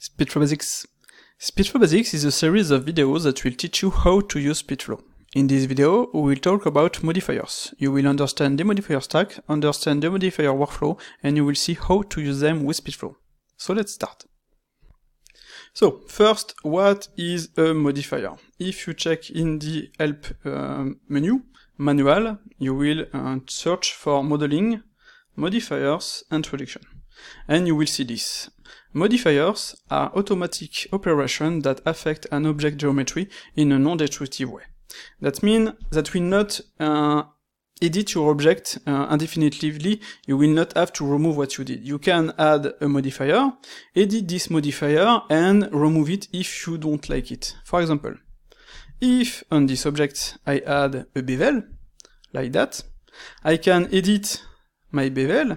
SpeedFlow Basics. SpeedFlow Basics is a series of videos that will teach you how to use SpeedFlow. In this video, we will talk about modifiers. You will understand the modifier stack, understand the modifier workflow, and you will see how to use them with SpeedFlow. So let's start. So, first, what is a modifier? If you check in the help menu, manual, you will search for modeling, modifiers, introduction. And you will see this. Modifiers are automatic operations that affect an object geometry in a non-destructive way. That means that will not edit your object indefinitely. You will not have to remove what you did. You can add a modifier, edit this modifier, and remove it if you don't like it. For example, if on this object I add a bevel, like that, I can edit my bevel.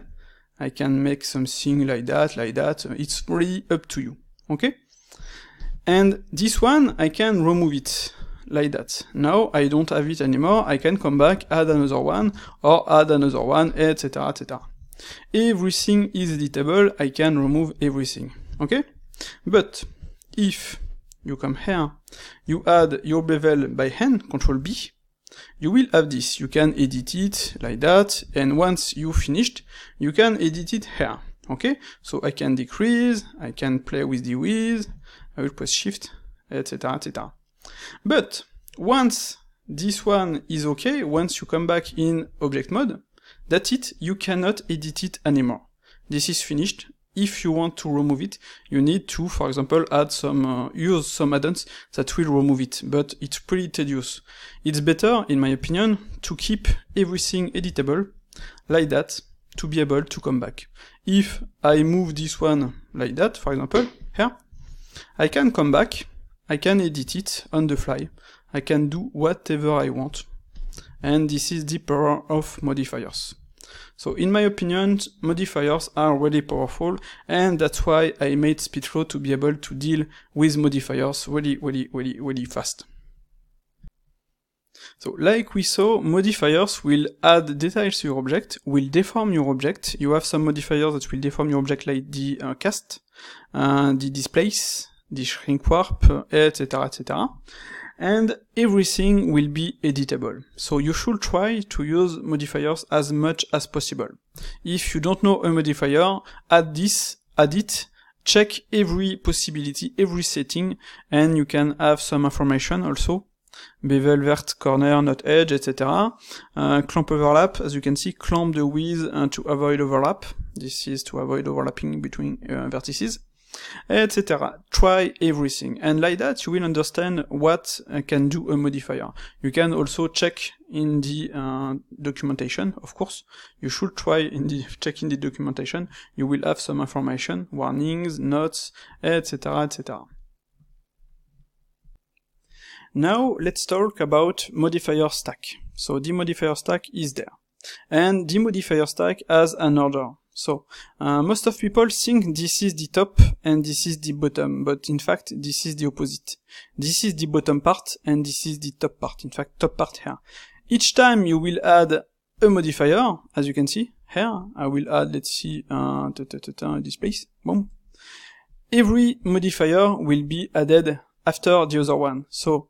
I can make something like that, it's really up to you, okay? And this one, I can remove it, like that. Now, I don't have it anymore, I can come back, add another one, or add another one, etc., etc. Everything is editable, I can remove everything, okay? But, if you come here, you add your bevel by hand, Ctrl B, you will have this. You can edit it like that, and once you finished, you can edit it here, okay? So I can decrease, I can play with the width, I will press Shift, etc., etc. But once this one is okay, once you come back in object mode, that's it, you cannot edit it anymore. This is finished. If you want to remove it, you need to, for example, add some, use some add-ons that will remove it, but it's pretty tedious. It's better, in my opinion, to keep everything editable, like that, to be able to come back. If I move this one like that, for example, here, I can come back, I can edit it on the fly, I can do whatever I want, and this is the power of modifiers. So in my opinion, modifiers are really powerful, and that's why I made SpeedFlow to be able to deal with modifiers really fast. So like we saw, modifiers will add details to your object, will deform your object. You have some modifiers that will deform your object like the cast, the displace, the shrink warp, etc., etc. And everything will be editable. So you should try to use modifiers as much as possible. If you don't know a modifier, add it, check every possibility, every setting, and you can have some information also. Bevel, vert, corner, not edge, etc. Clamp overlap, as you can see, clamp the width to avoid overlap. This is to avoid overlapping between vertices, etc. Try everything, and like that you will understand what can do a modifier. You can also check in the documentation, of course. You should try check in the documentation. You will have some information, warnings, notes, etc., etc. Now let's talk about modifier stack. So the modifier stack is there, and the modifier stack has an order. So, most of people think this is the top and this is the bottom, but in fact, this is the opposite. This is the bottom part and this is the top part, in fact, top part here. Each time you will add a modifier, as you can see, here, I will add, let's see, displace, boom. Every modifier will be added after the other one. So,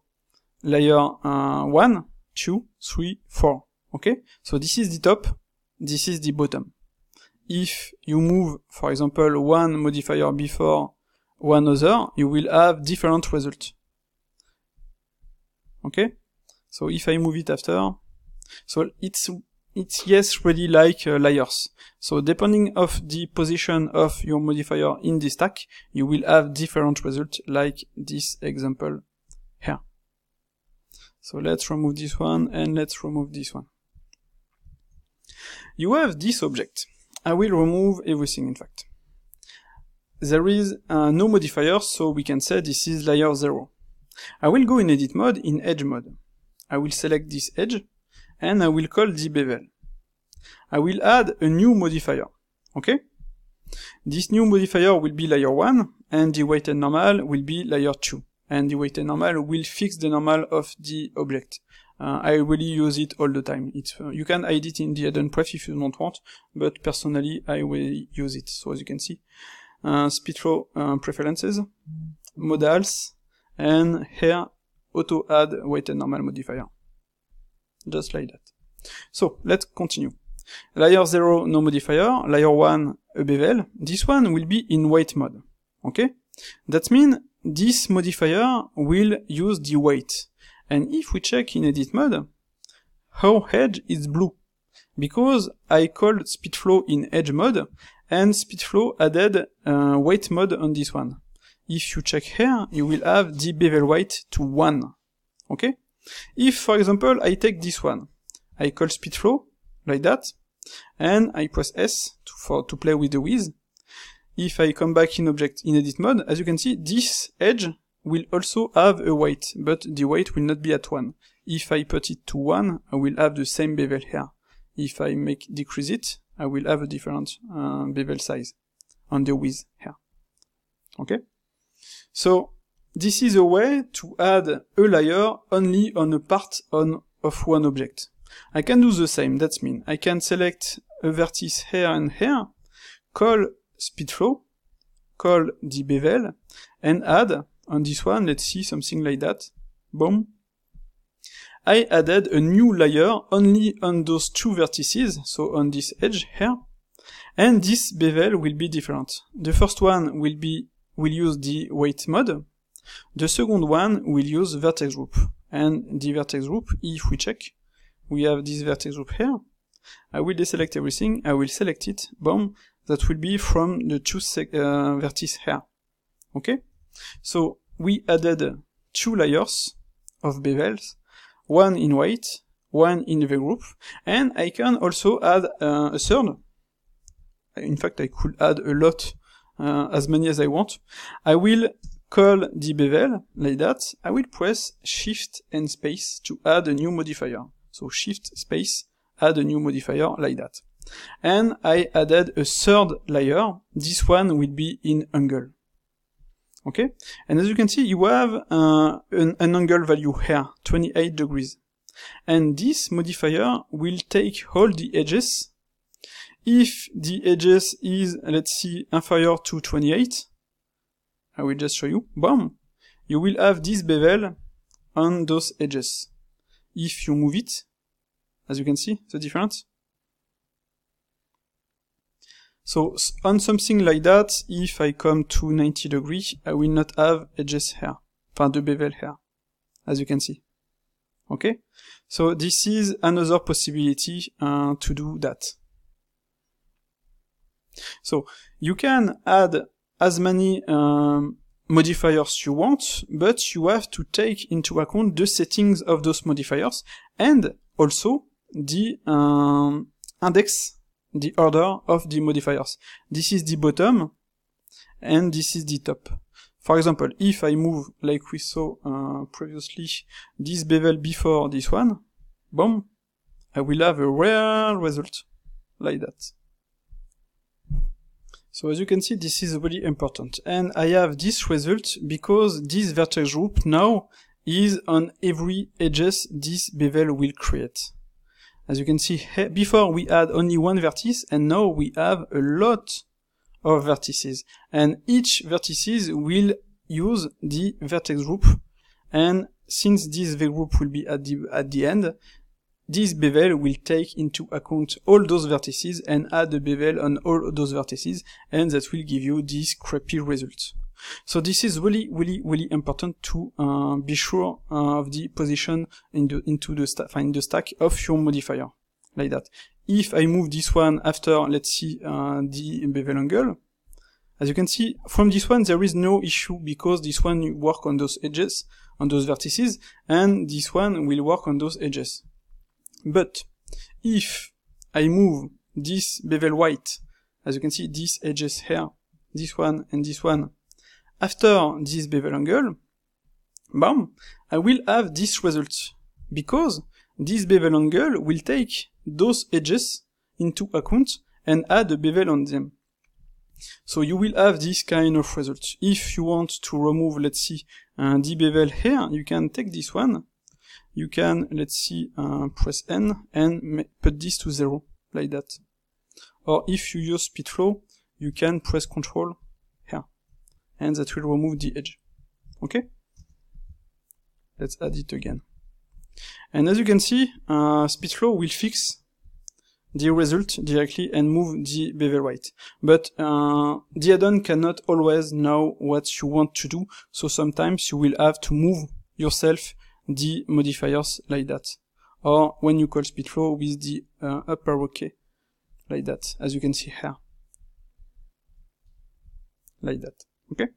layer 1, 2, 3, 4, okay? So this is the top, this is the bottom. If you move, for example, one modifier before one other, you will have different results. Okay? So if I move it after, so it's yes, really like layers. So depending of the position of your modifier in the stack, you will have different results like this example here. So let's remove this one and let's remove this one. You have this object. I will remove everything, in fact. There is no modifier, so we can say this is layer 0. I will go in edit mode, in edge mode. I will select this edge, and I will call the bevel. I will add a new modifier, okay? This new modifier will be layer 1, and the weighted normal will be layer 2. And the weighted normal will fix the normal of the object. I really use it all the time. You can hide it in the add-on pref if you don't want, but personally I will use it. So as you can see, SpeedFlow preferences, modals, and here auto add weighted normal modifier. Just like that. So let's continue. Layer 0, no modifier. Layer 1, a bevel. This one will be in weight mode. Okay? That means this modifier will use the weight. And if we check in edit mode, our edge is blue. Because I called SpeedFlow in edge mode, and SpeedFlow added weight mode on this one. If you check here, you will have the bevel weight to 1. Okay? If, for example, I take this one, I call SpeedFlow, like that, and I press S to play with the width. If I come back in object in edit mode, as you can see, this edge will also have a weight, but the weight will not be at 1. If I put it to 1, I will have the same bevel here. If I decrease it, I will have a different bevel size on the width here. Okay? So, this is a way to add a layer only on a part of one object. I can do the same, that means I can select a vertex here and here, call SpeedFlow, call the bevel, and add on this one, let's see something like that. Boom. I added a new layer only on those two vertices, so on this edge here, and this bevel will be different. The first one will use the weight mode, the second one will use vertex group, and the vertex group, if we check, we have this vertex group here. I will deselect everything, I will select it, boom, that will be from the two vertices here. Okay? So, we added two layers of bevels, one in weight, one in the group, and I can also add a third. In fact, I could add a lot, as many as I want. I will call the bevel, like that. I will press Shift and Space to add a new modifier. So Shift, Space, add a new modifier, like that. And I added a third layer. This one will be in angle. Okay? And as you can see, you have an angle value here, 28 degrees. And this modifier will take all the edges. If the edges is, let's see, inferior to 28, I will just show you, boom, you will have this bevel on those edges. If you move it, as you can see, the difference. So, on something like that, if I come to 90 degrees, I will not have edges here, the bevel here, as you can see. Okay? So, this is another possibility to do that. So, you can add as many modifiers you want, but you have to take into account the settings of those modifiers, and also the index, the order of the modifiers. This is the bottom, and this is the top. For example, if I move, like we saw previously, this bevel before this one, boom, I will have a real result, like that. So as you can see, this is really important. And I have this result because this vertex group now is on every edges this bevel will create. As you can see, before we had only one vertex, and now we have a lot of vertices. And each vertices will use the vertex group. And since this V group will be at the end, this bevel will take into account all those vertices and add the bevel on all those vertices, and that will give you this crappy result. So this is really important to be sure of the position in the stack of your modifier, like that. If I move this one after, let's see, the bevel angle, as you can see, from this one there is no issue because this one will work on those edges, on those vertices, and this one will work on those edges. But if I move this bevel white, as you can see, these edges here, this one and this one, after this bevel angle, boom, I will have this result, because this bevel angle will take those edges into account and add a bevel on them. So you will have this kind of result. If you want to remove, let's see, the bevel here, you can take this one, you can, let's see, press N and put this to 0, like that. Or if you use SpeedFlow, you can press Ctrl and that will remove the edge. Okay? Let's add it again. And as you can see, SpeedFlow will fix the result directly and move the bevel right. But the add-on cannot always know what you want to do, so sometimes you will have to move yourself the modifiers like that. Or when you call SpeedFlow with the upper arrow key, like that, as you can see here. Like that, okay?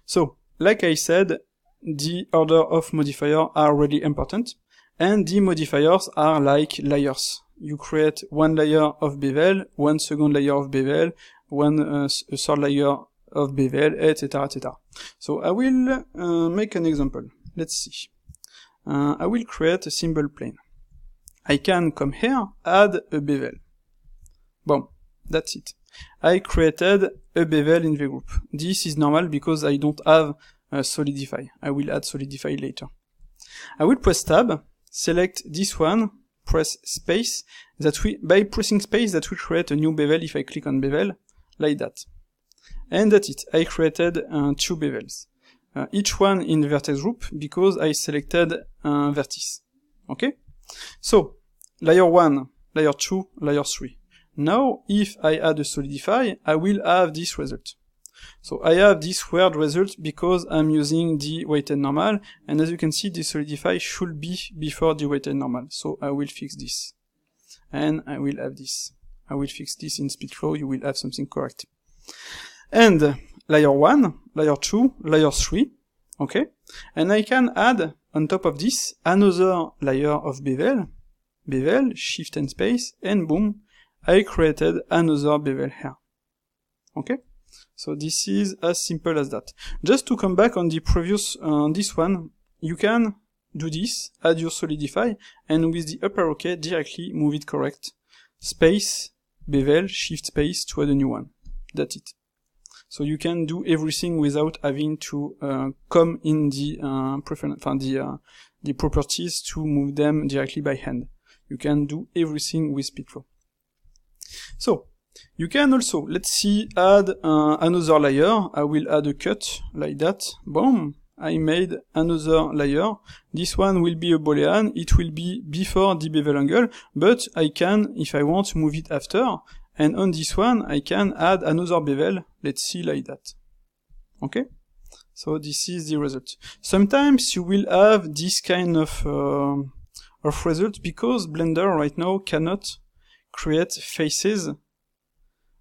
So, like I said, the order of modifiers are really important, and the modifiers are like layers. You create one layer of bevel, one second layer of bevel, one third layer of bevel, etc., etc. So I will make an example. Let's see. I will create a simple plane. I can come here, add a bevel. Boom, that's it. I created a bevel in the group. This is normal because I don't have Solidify. I will add Solidify later. I will press Tab, select this one, press space, by pressing space that will create a new bevel if I click on bevel, like that. And that's it. I created 2 bevels. Each one in the vertex group because I selected vertice. Okay? So, layer 1, layer 2, layer 3. Now, if I add a Solidify, I will have this result. So I have this weird result because I'm using the weighted normal, and as you can see, the Solidify should be before the weighted normal. So I will fix this. And I will have this. I will fix this in SpeedFlow, you will have something correct. And layer 1, layer 2, layer 3, okay? And I can add, on top of this, another layer of bevel, shift and space, and boom, I created another bevel here. Okay? So this is as simple as that. Just to come back on the previous, this one, you can do this, add your Solidify, and with the up arrow key directly move it correct. Space, bevel, shift space to add a new one. That's it. So you can do everything without having to come in the the properties to move them directly by hand. You can do everything with SpeedFlow. So you can also, let's see, add another layer. I will add a cut like that. Boom. I made another layer. This one will be a boolean. It will be before the bevel angle, but I can, if I want, move it after. And on this one, I can add another bevel. Let's see like that. Okay? So this is the result. Sometimes you will have this kind of result because Blender right now cannot create faces,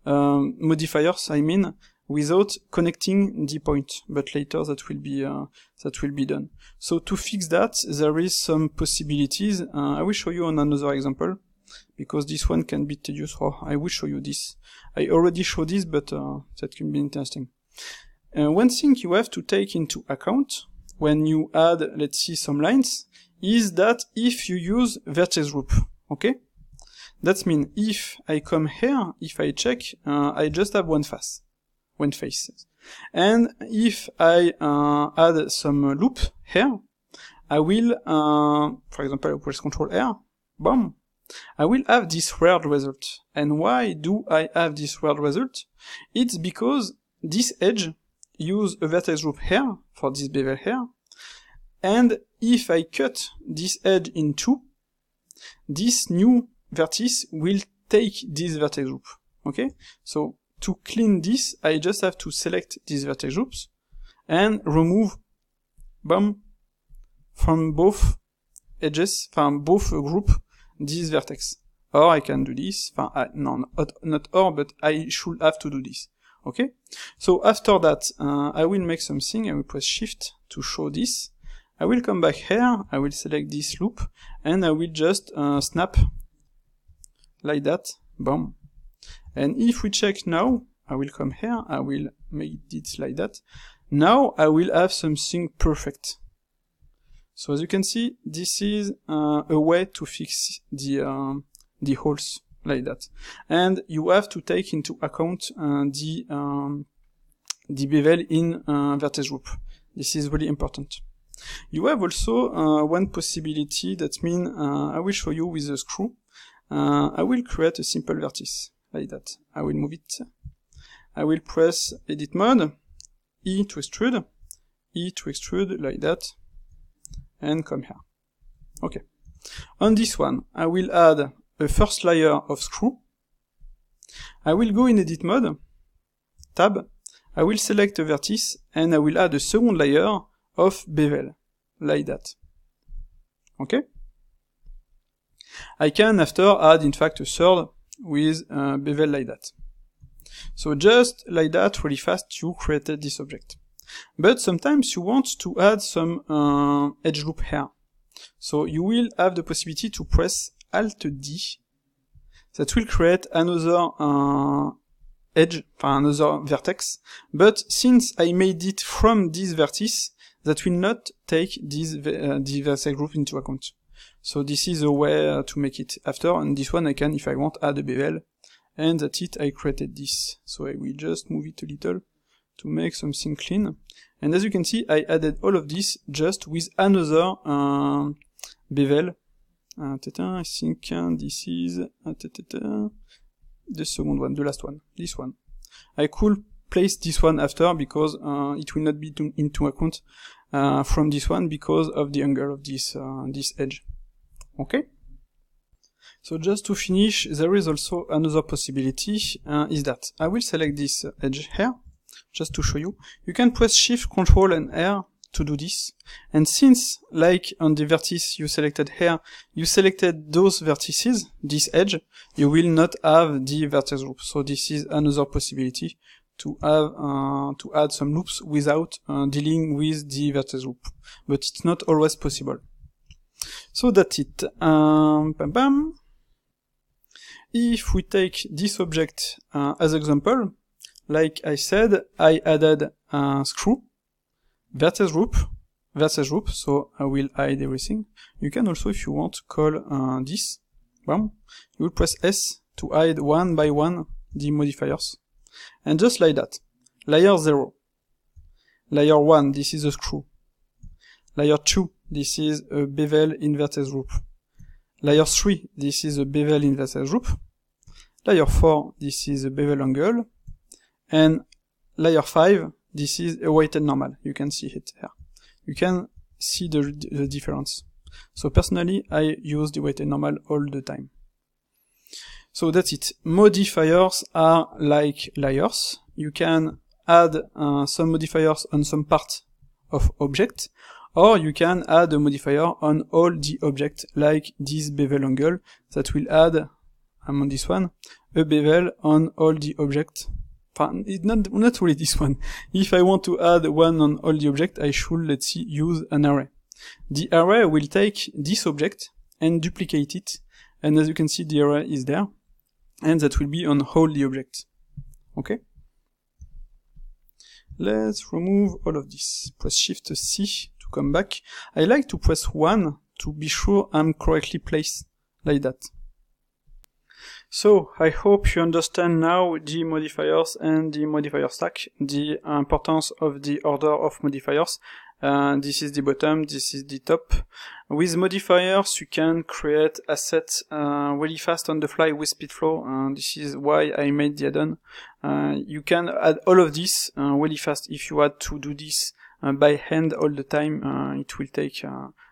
modifiers, I mean, without connecting the point. But later that will be done. So to fix that, there is some possibilities. I will show you on another example, because this one can be tedious. Oh, I will show you this. I already showed this, but that can be interesting. One thing you have to take into account when you add, let's see, some lines, is that if you use vertex group, okay? That means if I come here, if I check, I just have one face. And if I add some loop here, I will, for example, I press Ctrl R, boom, I will have this weird result. And why do I have this weird result? It's because this edge use a vertex group here, for this bevel here, and if I cut this edge in two, this new vertex will take this vertex group, okay? So, to clean this, I just have to select these vertex groups, and remove, boom, from both edges, from both group, this vertex. Or I can do this, no, not or, but I should have to do this. Okay? So after that, I will make something, I will press Shift to show this. I will come back here, I will select this loop, and I will just snap like that, boom. And if we check now, I will come here, I will make it like that. Now I will have something perfect. So as you can see, this is a way to fix the holes like that. And you have to take into account the bevel in vertex group. This is really important. You have also one possibility, that means I will show you with the screw. I will create a simple vertex like that. I will move it. I will press Edit Mode, E to extrude, like that, and come here. Okay. On this one, I will add a first layer of screw. I will go in edit mode, tab, I will select a vertex, and I will add a second layer of bevel, like that. Okay? I can after add in fact a third with bevel like that. So just like that, really fast, you created this object. But sometimes you want to add some edge loop here. So you will have the possibility to press Alt-D. That will create another edge, another vertex. But since I made it from this vertex, that will not take this the vertex group into account. So this is a way to make it after, and this one I can, if I want, add a bevel, and that's it, I created this. So I will just move it a little to make something clean. And as you can see, I added all of this just with another bevel. I think this is the second one, the last one, this one. I could place this one after because it will not be into account from this one because of the angle of this edge. Okay? So just to finish, there is also another possibility, is that I will select this edge here, just to show you. You can press Shift, Control and R to do this. And since, like on the vertex you selected here, you selected those vertices, this edge, you will not have the vertex group. So this is another possibility to have, to add some loops without dealing with the vertex group. But it's not always possible. So that's it. If we take this object as example, like I said, I added a screw, vertex group, so I will hide everything. You can also, if you want, call this. Bam. You will press S to hide one by one the modifiers. And just like that. Layer 0. Layer 1, this is a screw. Layer 2, this is a bevel in vertex group. Layer 3, this is a bevel in vertex group. Layer 4, this is a bevel angle. And layer 5, this is a weighted normal. You can see it here. You can see the difference. So personally, I use the weighted normal all the time. So that's it. Modifiers are like layers. You can add some modifiers on some part of object, or you can add a modifier on all the object, like this bevel angle, that will add, I'm on this one, a bevel on all the object. It's not really this one. If I want to add one on all the object, I should, let's see, use an array. The array will take this object and duplicate it, and as you can see, the array is there, and that will be on all the objects. Okay? Let's remove all of this. Press Shift C to come back. I like to press 1 to be sure I'm correctly placed, like that. So, I hope you understand now the modifiers and the modifier stack, the importance of the order of modifiers. This is the bottom, this is the top. With modifiers, you can create assets really fast on the fly with SpeedFlow. This is why I made the add-on. You can add all of this really fast. If you had to do this by hand all the time, it will take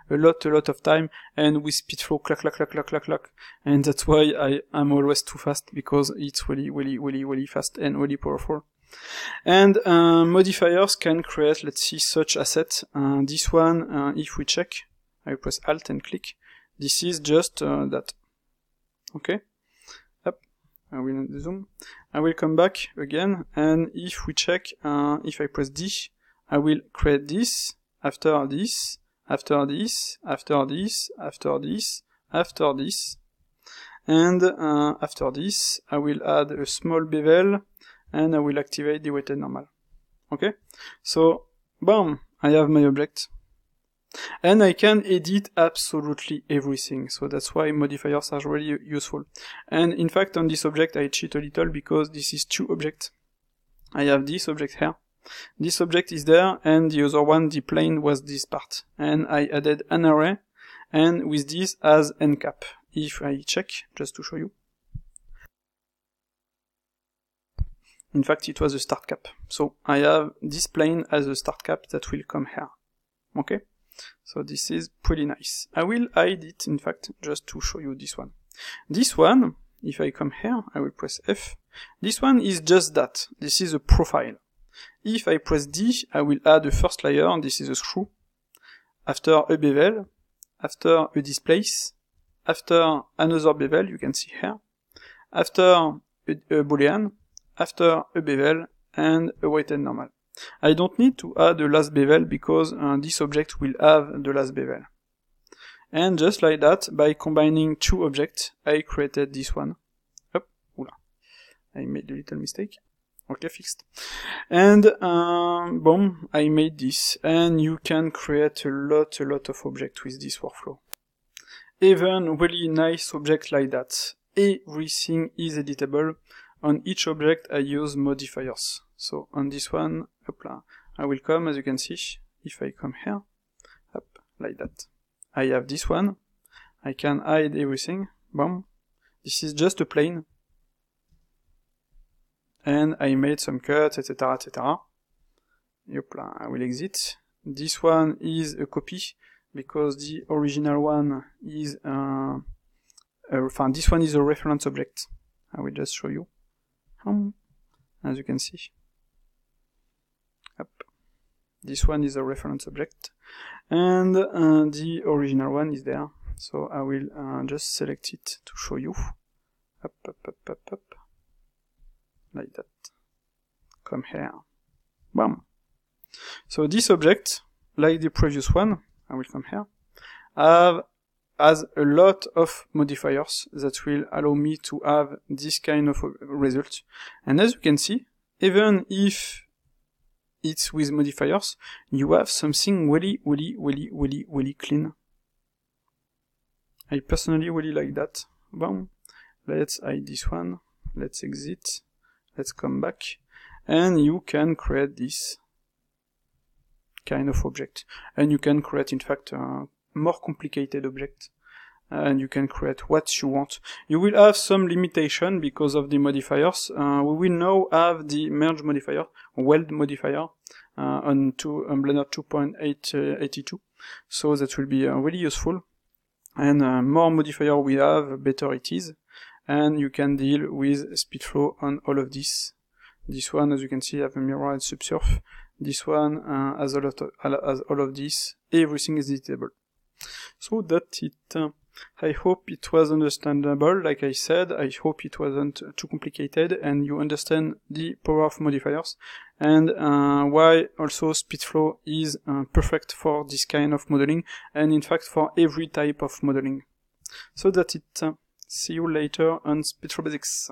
a lot of time, and with SpeedFlow, clack, and that's why I'm always too fast, because it's really fast and really powerful. And modifiers can create, let's see, such asset. This one, if we check, I press Alt and click. This is just that. Okay. Up. I will zoom. I will come back again, and if we check, if I press D, I will create this after this. After this, after this, after this, after this, and after this, I will add a small bevel, and I will activate the weighted normal. Okay? So, boom, I have my object. And I can edit absolutely everything, so that's why modifiers are really useful. And in fact, on this object, I cheat a little because this is two objects. I have this object here. This object is there, and the other one, the plane, was this part. And I added an array, and with this as endcap. If I check, just to show you. In fact, it was a start cap. So I have this plane as a start cap that will come here. Okay? So this is pretty nice. I will hide it, in fact, just to show you this one. This one, if I come here, I will press F. This one is just that. This is a profile. If I press D, I will add a first layer, and this is a screw. After a bevel, after a displace, after another bevel, you can see here, after a boolean, after a bevel, and a weighted normal. I don't need to add a last bevel because this object will have the last bevel. And just like that, by combining two objects, I created this one. Up, oula, I made a little mistake. Okay, fixed. And boom, I made this, and you can create a lot of objects with this workflow. Even really nice objects like that. Everything is editable. On each object I use modifiers. So on this one, I will come, as you can see, if I come here, up, like that. I have this one. I can hide everything. Boom. This is just a plane. And I made some cuts, etc., etc. I will exit. This one is a copy, because the original one is, this one is a reference object. I will just show you. As you can see. Up. This one is a reference object. And the original one is there. So I will just select it to show you. Up. Like that. Come here. Bam. So this object, like the previous one, I will come here, has a lot of modifiers that will allow me to have this kind of result. And as you can see, even if it's with modifiers, you have something really clean. I personally really like that. Bam. Let's hide this one. Let's exit. Let's come back, and you can create this kind of object. And you can create, in fact, a more complicated object. And you can create what you want. You will have some limitation because of the modifiers. We will now have the merge modifier, weld modifier, on Blender 2.82. So that will be really useful. And more modifier we have, better it is. And you can deal with SpeedFlow on all of this. This one, as you can see, have a mirror and subsurf. This one has all of this. Everything is editable. So that's it. I hope it was understandable. Like I said, I hope it wasn't too complicated and you understand the power of modifiers and why also SpeedFlow is perfect for this kind of modeling and in fact for every type of modeling. So that's it. See you later on SpeedFlow Basics.